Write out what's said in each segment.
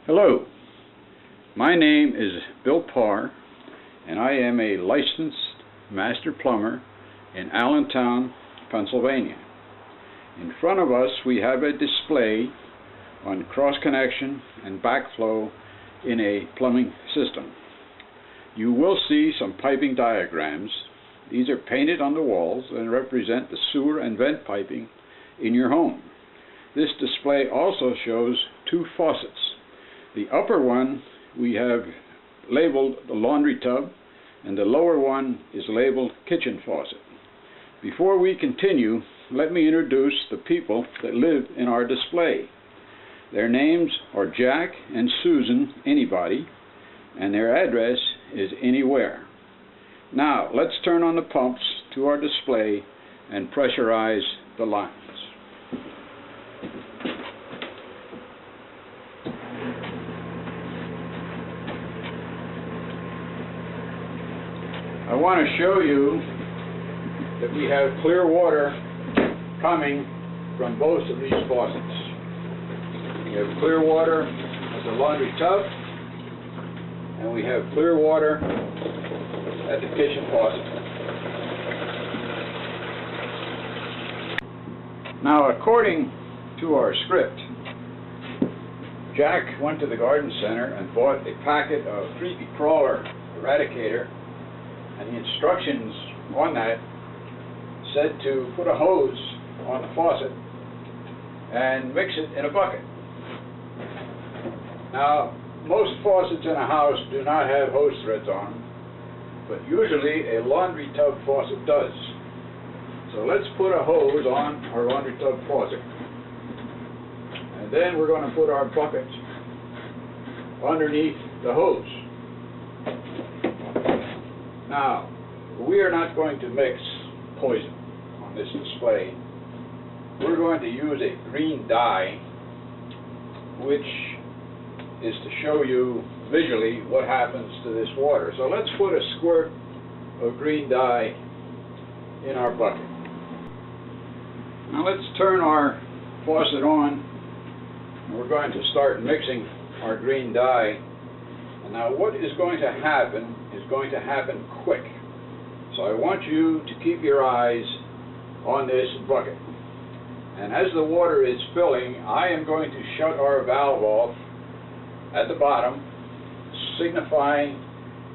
Hello, my name is Bill Parr, and I am a licensed master plumber in Allentown, Pennsylvania. In front of us we have a display on cross-connection and backflow in a plumbing system. You will see some piping diagrams. These are painted on the walls and represent the sewer and vent piping in your home. This display also shows two faucets. The upper one we have labeled the laundry tub, and the lower one is labeled kitchen faucet. Before we continue, let me introduce the people that live in our display. Their names are Jack and Susan Anybody, and their address is Anywhere. Now, let's turn on the pumps to our display and pressurize the lines. I want to show you that we have clear water coming from both of these faucets. We have clear water at the laundry tub, and we have clear water at the kitchen faucet. Now, according to our script, Jack went to the garden center and bought a packet of creepy crawler eradicator, and the instructions on that said to put a hose on the faucet and mix it in a bucket. Now, most faucets in a house do not have hose threads on them, but usually a laundry tub faucet does. So let's put a hose on our laundry tub faucet, and then we're going to put our bucket underneath the hose. Now, we are not going to mix poison on this display. We're going to use a green dye, which is to show you visually what happens to this water. So let's put a squirt of green dye in our bucket. Now let's turn our faucet on, and we're going to start mixing our green dye. And now what is going to happen is going to happen quick. So I want you to keep your eyes on this bucket. And as the water is filling, I am going to shut our valve off at the bottom, signifying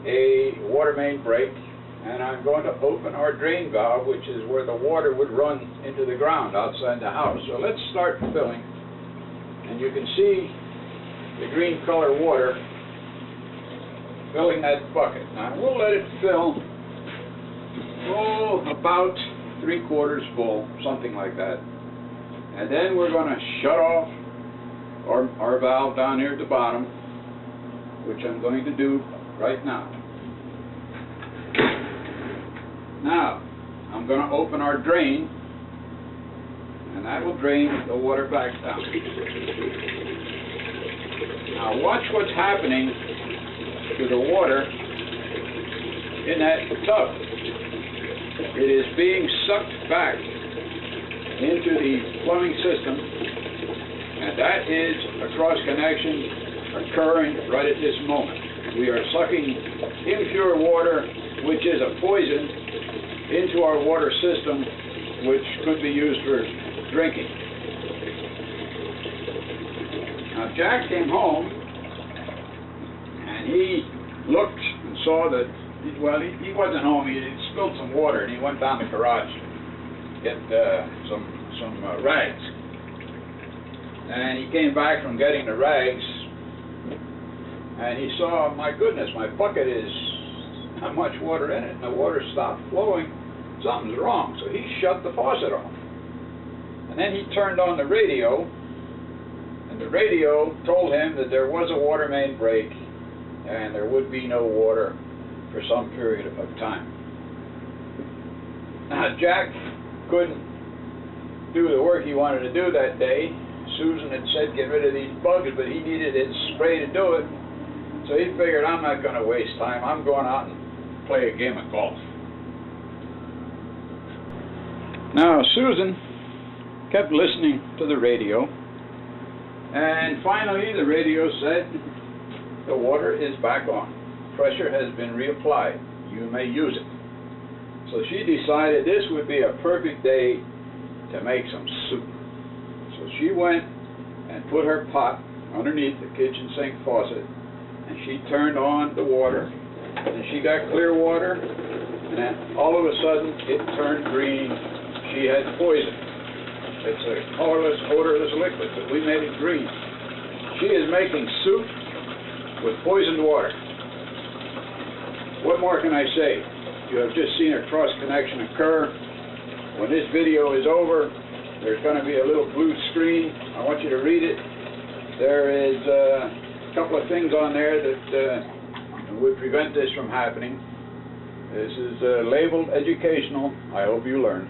a water main break, and I'm going to open our drain valve, which is where the water would run into the ground outside the house. So let's start filling, and you can see the green color water filling that bucket. Now we'll let it fill, about 3/4 full, something like that. And then we're going to shut off our valve down here at the bottom, which I'm going to do right now. Now, I'm going to open our drain, and that will drain the water back down. Now watch what's happening to the water in that tub. It is being sucked back into the plumbing system, and that is a cross connection occurring right at this moment. We are sucking impure water, which is a poison, into our water system, which could be used for drinking. Now Jack came home, and he looked and saw that, well, he wasn't home. He had spilled some water, and he went down the garage to get some rags. And he came back from getting the rags, and he saw, my goodness, my bucket is not much water in it, and the water stopped flowing. Something's wrong. So he shut the faucet off. And then he turned on the radio, and the radio told him that there was a water main break, and there would be no water for some period of time. Now Jack couldn't do the work he wanted to do that day. Susan had said get rid of these bugs, but he needed his spray to do it. So he figured, I'm not going to waste time. I'm going out and play a game of golf. Now Susan kept listening to the radio, And finally, the radio said, the water is back on. Pressure has been reapplied. You may use it. So she decided this would be a perfect day to make some soup. So she went and put her pot underneath the kitchen sink faucet, and she turned on the water, and she got clear water, and then all of a sudden it turned green. She had poison. It's a colorless, odorless liquid, but we made it green. She is making soup with poisoned water. What more can I say? You have just seen a cross connection occur. When this video is over, there's going to be a little blue screen. I want you to read it. There is a couple of things on there that would prevent this from happening. This is labeled educational. I hope you learn.